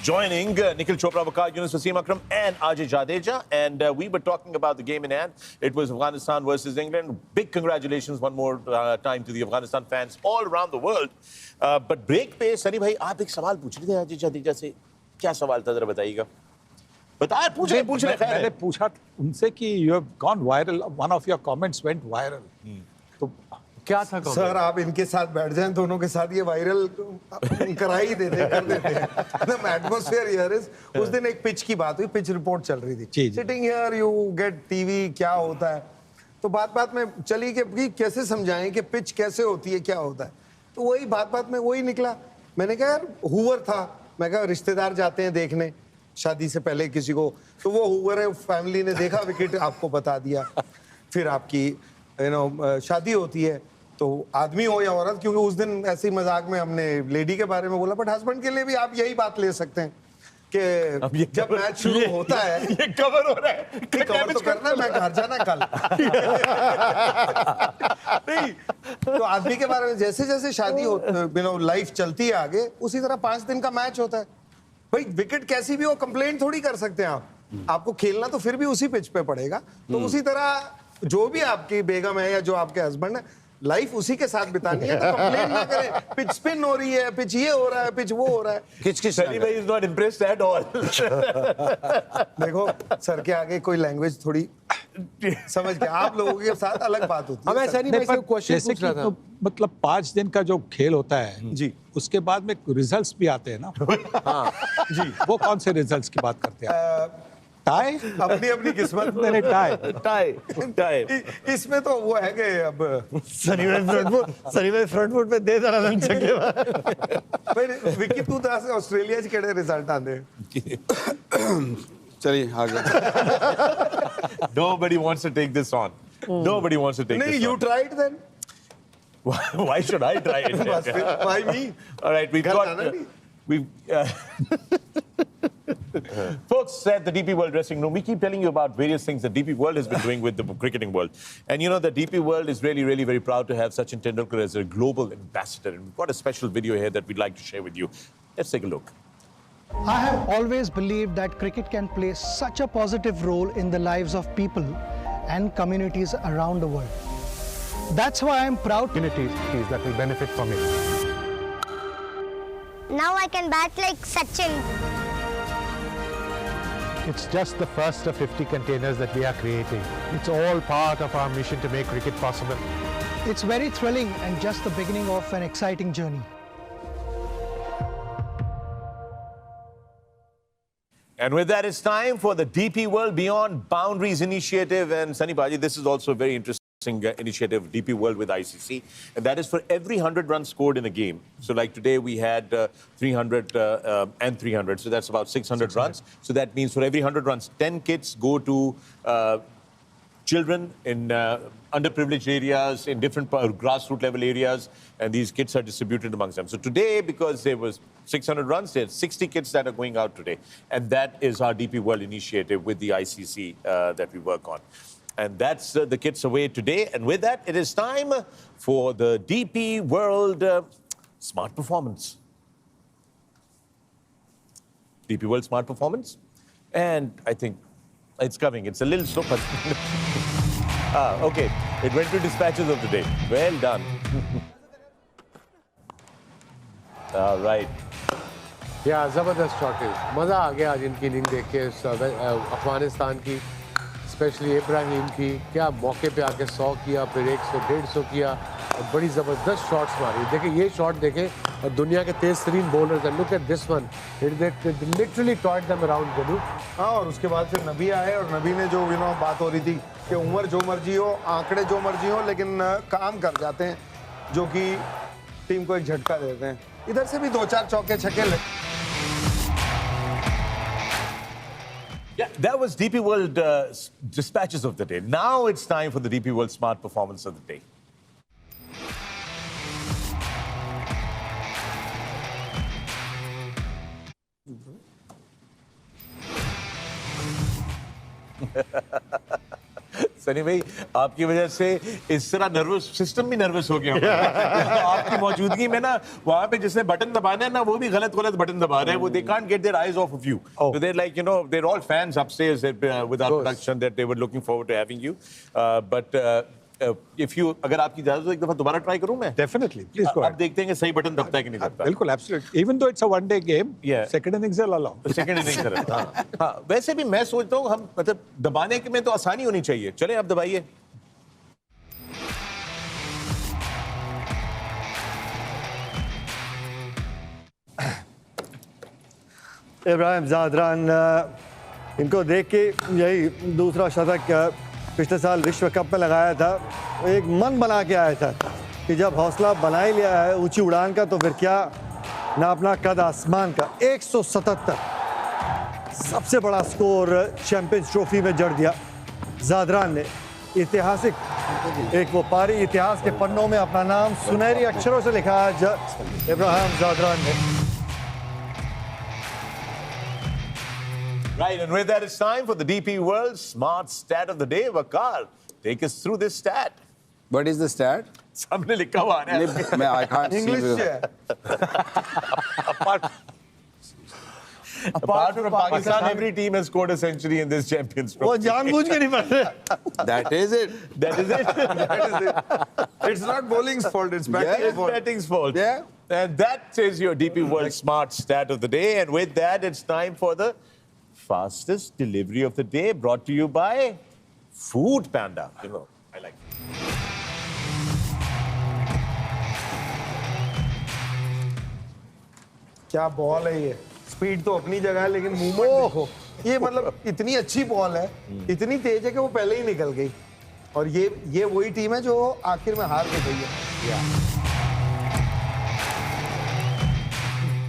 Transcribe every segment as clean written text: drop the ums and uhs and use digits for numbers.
joining Nikhil Chopra, Waqar Yunus, Wasim Akram, and Ajay Jadeja. And we were talking about the game in hand. It was Afghanistan versus England. Big congratulations one more time to the Afghanistan fans all around the world. But break पे सनी भाई आप एक सवाल पूछ रहे थे अजय जाडेजा से. क्या सवाल था जरा बताइएगा. बताया पूछ रहे मैंने पूछा उनसे कि you have gone viral. One of your comments went viral. तो क्या था सर आप इनके साथ बैठ जाएं दोनों के साथ ये वायरल करा ही देते कर देते हैं. The atmosphere here is उस दिन एक पिच की बात हुई, पिच रिपोर्ट चल रही थी. Sitting here you get TV क्या होता है, तो बात में चली कि कैसे समझाएं कि पिच कैसे होती है क्या होता है. तो वही बात में वही निकला. मैंने कहा यार हूवर था, मैं कहा रिश्तेदार जाते हैं देखने शादी से पहले किसी को, तो वो हूवर है, फैमिली ने देखा विकेट आपको बता दिया. फिर आपकी शादी होती है तो आदमी हो या औरत, क्योंकि उस दिन ऐसे ही मजाक में हमने लेडी के बारे में बोला, बट हस्बैंड के लिए भी आप यही बात ले सकते हैं कि जब मैच शुरू होता है ये कवर हो रहा है, कवर तो करना है, मैं घर जाना कल. नहीं तो आदमी के बारे में जैसे जैसे शादी लाइफ चलती है आगे, उसी तरह 5 दिन का मैच होता है भाई. विकेट कैसी भी हो कंप्लेंट थोड़ी कर सकते हैं आप, आपको खेलना तो फिर भी उसी पिच पे पड़ेगा. तो उसी तरह जो भी आपकी बेगम है या जो आपके हस्बैंड है, लाइफ उसी के साथ बितानी है, तो कंप्लेन ना करें. पिच स्पिन हो रही है, पिच ये हो रहा है, पिच वो हो रहा है. किच सनी भाई is not impressed at all. देखो सर के आगे कोई लैंग्वेज थोड़ी समझ के, आप लोगों के साथ अलग बात होती है. मैं सनी भाई से क्वेश्चन पूछ रहा था. तो मतलब 5 दिन का जो खेल होता है जी, उसके बाद में रिजल्ट्स भी आते हैं ना. हाँ जी, वो कौन से रिजल्ट्स की बात करते हैं? टाई, अपनी अपनी किस्मत. मैंने टाई. इसमें तो वो है कि अब सनी भाई फ्रंट फुट पे दे जरा रन छक्के. भाई विकी तू तो ऑस्ट्रेलिया च केड़े रिजल्ट आंदे. चलिए आगे. Nobody wants to take this on. Nobody wants to take नहीं, this you on. tried then. Why should I try it? बस फिर why me? All right, we've घर got जाना नहीं. we've folks at the DP World dressing room. We keep telling you about various things that DP World has been doing with the cricketing world, and you know the DP World is really very proud to have Sachin Tendulkar as a global ambassador, and we've got a special video here that we'd like to share with you. Let's take a look. I have always believed that cricket can play such a positive role in the lives of people and communities around the world. That's why I'm proud Communities that will benefit from it. Now I can bat like Sachin. It's just the first of 50 containers that we are creating. It's all part of our mission to make cricket possible. It's very thrilling and just the beginning of an exciting journey. And with that, it's time for the DP World Beyond Boundaries initiative. And Sunny Baji, this is also a very interesting initiative, DP World with ICC. And that is for every 100 runs scored in a game. So like today we had 300 and 300. So that's about 600 runs. So that means for every 100 runs, 10 kits go to children in underprivileged areas, in different grassroots level areas, and these kits are distributed amongst them. So today, because there was 600 runs, there's 60 kits that are going out today. And that is our DP World initiative with the ICC that we work on. And that's the kits away today. And with that, it is time for the DP World Smart Performance. DP World Smart Performance. And I think it's coming. It's a little slow, but okay. It went to dispatches of the day. Well done. All right. या जबरदस्त shot है. मजा आ गया आज इनकी inning देख के. अफगानिस्तान की स्पेशली इब्राहिम की क्या मौके पे आके 100 किया, फिर 100 150 किया और बड़ी ज़बरदस्त शॉट्स मारी. देखिए ये शॉट देखें और दुनिया के तेज तरीन बॉलर्स हैं. Look at this one, it literally toyed them around गडू. हाँ, और उसके बाद फिर नबी आए और नबी ने जो बात हो रही थी कि उम्र जो मर्जी हो, आंकड़े जो मर्जी हो, लेकिन काम कर जाते हैं जो कि टीम को एक झटका देते हैं. इधर से भी 2-4 चौके छक्के लगे. Yeah, that was DP World dispatches of the day. Now it's time for the DP World Smart Performance of the day. Sunny भाई, आपकी वजह से इस तरह नर्वस सिस्टम भी नर्वस हो गया आपकी मौजूदगी में ना, वहां पे जिसने बटन दबाना है ना, वो भी गलत बटन दबा रहे हैं. वो they can't get their eyes of of you. So they're like, you know, they're all fans upstairs with our production that they were looking forward to having you. But if you, अगर आपकी इजाजत हो एक दफा दोबारा try करूं मैं? Definitely, please go अब ahead. देखते हैं कि सही बटन दबता है कि नहीं दबता. बिल्कुल, absolutely. Even though it's a one-day game, Yeah. second innings will allow. Second innings रहता है. हाँ, वैसे भी मैं सोचता हूँ हम मतलब दबाने के में तो आसानी होनी चाहिए. चलें आप दबाइए. इब्राहिम ज़ादरान, इनको देख के यही दूसरा शतक पिछले साल विश्व कप में लगाया था. एक मन बना के आया था कि जब हौसला बना ही लिया है ऊंची उड़ान का, तो फिर क्या नापना कद आसमान का. 177 सबसे बड़ा स्कोर चैंपियंस ट्रॉफी में जड़ दिया ज़ादरान ने. ऐतिहासिक एक वो पारी, इतिहास के पन्नों में अपना नाम सुनहरी अक्षरों से लिखा आज इब्राहिम ज़ादरान ने. Right, and with that, it's time for the DP World Smart Stat of the Day. Waqar, take us through this stat. What is the stat? सामने लिखा हुआ है. I can't see. इंग्लिश है. Apart from Pakistan, every team has scored a century in this Champions वो Trophy. जानबूझ के नहीं पढ़ रहे. That is it. That is it. That is it. It's not bowling's fault, it's batting's It's fault. batting's fault. Yeah. And that is your DP World Smart Stat of the Day. And with that, it's time for the fastest delivery of the day, brought to you by Food Panda. You know, I like it. क्या ball है ये. Speed तो अपनी जगह है, लेकिन movement ये मतलब इतनी अच्छी बॉल है, इतनी तेज है कि वो पहले ही निकल गई. और ये वही टीम है जो आखिर में हार के गई है.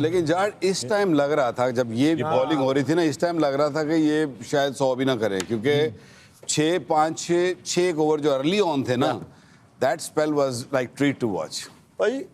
लेकिन जाट इस टाइम लग रहा था, जब ये बॉलिंग हो रही थी ना, इस टाइम लग रहा था कि ये शायद 100 भी ना करे, क्योंकि 6 ओवर जो अर्ली ऑन थे ना, that spell was like treat to watch. भाई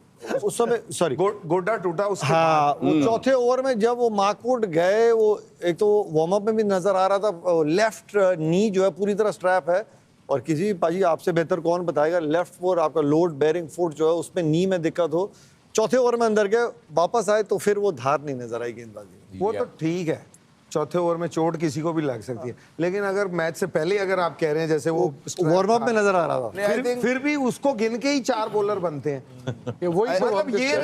उस समय सॉरी गोड्डा टूटा उसके हाँ, वो चौथे ओवर में जब वो मार्कवुड गए, वो एक तो वार्म अप में भी नजर आ रहा था, लेफ्ट नी जो है पूरी तरह स्ट्रैप है. और किसी पाजी आपसे बेहतर कौन बताएगा, लेफ्ट फुट आपका लोड बेयरिंग फुट जो है उसमें नी में दिक्कत हो, चौथे ओवर में अंदर गए, वापस आए तो फिर वो धार नहीं नजर आई गेंदबाजी. वो तो ठीक है, चौथे ओवर में चोट किसी को भी लग सकती है, लेकिन अगर मैच से पहले अगर आप कह रहे हैं जैसे वो वार्म अप में नजर आ रहा था, फिर भी उसको गिन के ही 4 बॉलर बनते हैं. मतलब ये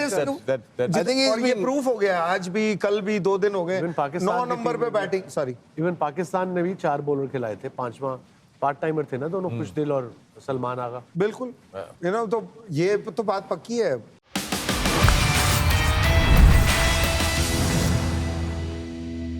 I think और ये प्रूफ हो गया आज भी, कल भी, 2 दिन हो गए. Even पाकिस्तान 9 की नंबर टीम पे में बैटिंग, सॉरी इवन पाकिस्तान ने भी 4 बॉलर खिलाए थे. 5वां पार्ट टाइमर थे ना दोनों, खुशदिल और सलमान आगा. बिल्कुल. तो ये तो बात पक्की है.